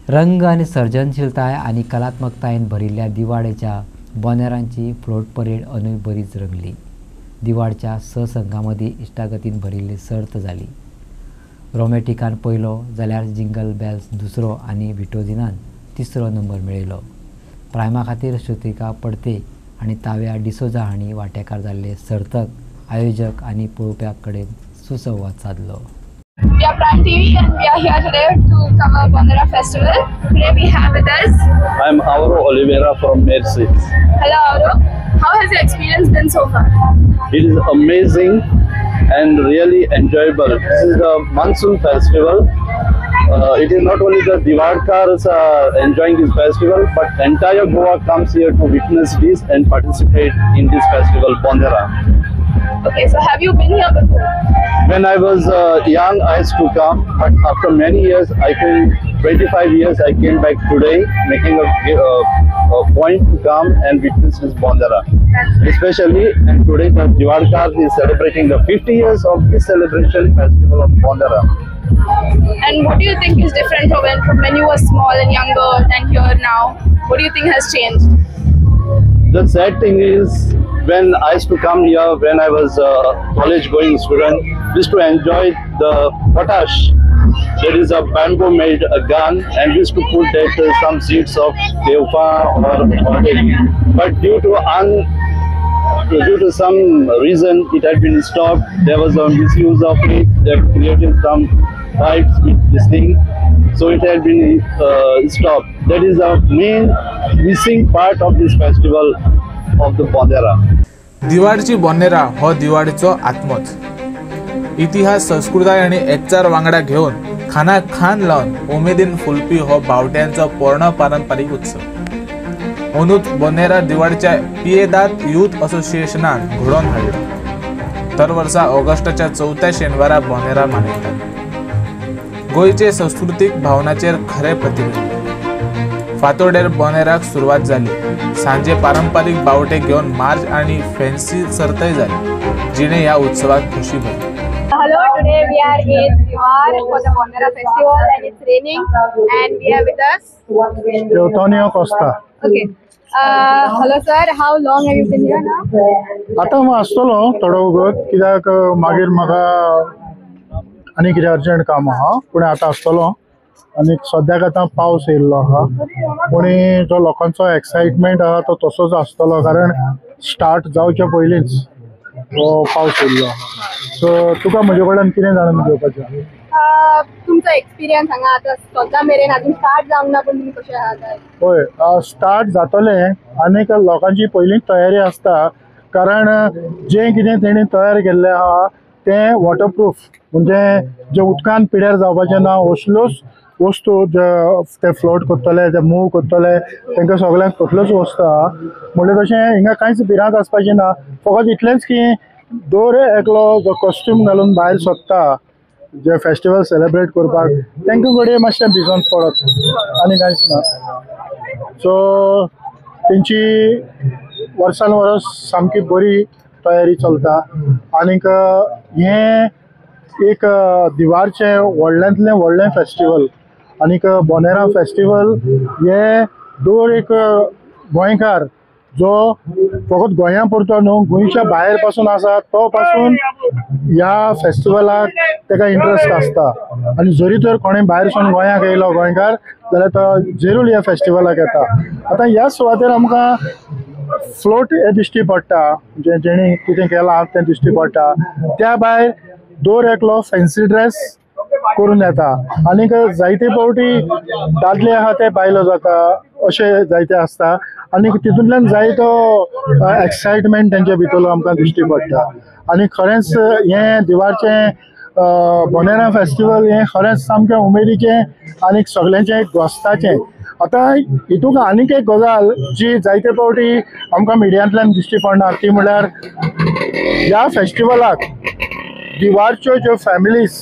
रंग आणि सर्जनशीलताय आणि कलात्मकतायेन भरिल्ल्या दिवाळेच्या बोनेरांची फ्लोट परेड अंदूय बरीच रंगली। दिवाळच्या स संघांमदीं इश्टागतीन भरिल्ली सर्त जाली। रोमॅटिकान पयलो जाल्यार जिंगल बेल्स दुसरो आनी विटोजिनान तिसरो नंबर मेळयलो। प्रायमा खातीर श्रुतिका पडते आनी ताव्या डिसोजा हांणी वांटेकार जाल्ले सर्तक, आयोजक आनी पळोवप्यां कडेन सुसंवाद साधलो। We are Prime TV and we are here today to cover Bonera Festival. Today we have with us. I'm Auro Oliveira from Mercy. Hello Auro. How has your experience been so far? It is amazing and really enjoyable. This is a monsoon festival. It is not only the Diwadkars enjoying this festival, but entire Goa comes here to witness this and participate in this festival, Bonera. Okay, so have you been here before? When I was young, I used to come, but after many years, I think 25 years, I came back today, making a point to come and witness this Bonera. Especially, and today the Diwadkar is celebrating the 50 years of this celebration festival of Bonera. And what do you think is different from when you were small and younger and here now? What do you think has changed? The sad thing is, when I used to come here, when I was a college-going student, used to enjoy the potash. There is a bamboo-made gun, and we used to put that some seeds of deufa or but due to some reason, it had been stopped. There was a misuse of it. They created some fights with this thing, so it had been stopped. That is a main missing part of this festival of the Bonera. दिवाळची बोनेरा हो दिवाळीचो आत्मोच। इतिहास, संस्कृताय आणि एकचार वांगडा घेऊन खाना खान लावन उमेदीन फुलपी हो बावट्यांचो पूर्ण पारंपारिक उत्सव। अंदूच बोनेरा दिवाळीच्या पियेदाद यूथ असोसिएशनान घडोवन हाडलो। दर वर्सा ऑगस्टाच्या 4थ्या शेनवारा बोनेरा मनयतात। गोयचे सांस्कृतिक भावनाचेर खरे प्रतिबिंब। फातोडेर बोनेराक सुरवात जाली। सांजे पारंपारिक बावटे घेऊन मार्च आणि फॅन्सी सर्तय जाली, जिणे ह्या उत्सवात खुशी भरली। Hello, today we are in Diwar for the Bonera festival and it's raining and we are with us Antonio Costa. Okay. Hello sir, how long have you been here now? आता हांव आसतलो थोडो वगत, कित्याक मागीर म्हाका आनी कितें अर्जंट काम आहा, पूण आतां आसतलो। आनी सद्याक आतां पावस येयल्लो आहा, पूण जो लोकांचो एक्साइटमेंट आहा तो तसोच आसतलो, कारण स्टार्ट जावचे पयलींच तो पावस येयल्लो आहा। सो तुका म्हजे कडल्यान कितें जाणून घेवपाचें? तुमचो एक्सपिरियन्स हांगा आतां सद्दा मेरेन अजून स्टार्ट जावंक ना, पूण तुमी कशें आहात? होय, स्टार्ट जातलें, आनीक लोकांची पयलींच तयारी आसता, कारण जें कितें तेणी तयार केल्लें आहा तें वॉटरप्रूफ, म्हणजे जे उदकान पिड्यार जावपाचें ना, असल्योच वस्तू ते फ्लोट करतले, ते मूव करतले, तांकां सगळ्यांक तसल्योच वस्तू आहा। म्हणजे तशें हिंगा कांयच भिरांत आसपाचें ना, फकत इतलेंच की दर एकलो जो कॉस्ट्यूम घालून भायर सरता जे फेस्टिवल सेलिब्रेट करपाक, तांकां कडेन मातशें भिजोन पडत, आनी कांयच ना। सो तेंची वर्सान वर्स सामकी बरी तयारी चलता। आनीक हें एक दिवारचें व्हडल्यांतलें व्हडलें फेस्टिवल। आनीक बोनेरा फेस्टिवल हे दर एक गोंयकार जो फकत गोंया पुरतो न्हू, गोंयच्या भायर पासून आसा तो पासून ह्या फेस्टिवलाक ताका इंट्रस्ट आसता। आनी जरी तर कोणें भायरसून गोंयाक येयलो गोंयकार जाल्यार तो जरूर ह्या फेस्टिवलाक येता। आतां ह्या सुवातेर आमकां फ्लोट हे दिश्टी पडटा, जेणी कितें केलां तें दिश्टी पडटा। त्या भायर दर एकलो फॅन्सी ड्रेस करून येता, आनीक जायते फावटी दादले आहा ते बायलो जाता, अशें जायते आसता। आनीक तितूंतल्यान जायतो एक्साइटमेंट तेंचे भितर आमकां दिश्टी पडटा। आनी खरेंच हें दिवारचें बोनेरा फेस्टिवल हें खरेंच सामकें उमेदीचें आनीक सगळ्यांचें घोस्ताचें। आतां हितूंक आनीक एक गजाल जी जायते फावटी आमकां मिडियांतल्यान दिश्टी पडना, ती म्हळ्यार ह्या फेस्टिवलाक दिवारच्यो ज्यो फॅमिलीज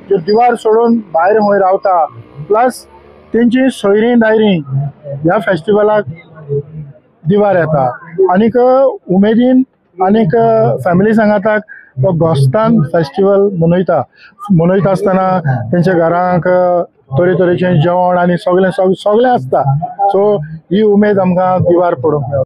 ज्यो दिवार सोडून भायर खंय रावता, प्लस तेंची सोयरीं दायरीं ह्या फेस्टिवलाक दिवार येता। आनीक उमेदीन आनीक फॅमिली सांगाताक तो घोस्तान फेस्टिवल मनयता आसतना तेंच्या घरांक तरेतरेचें जेवण आनी सगळें आसता. सो ही उमेद आमकां दिवार पडोवंक मेळटा.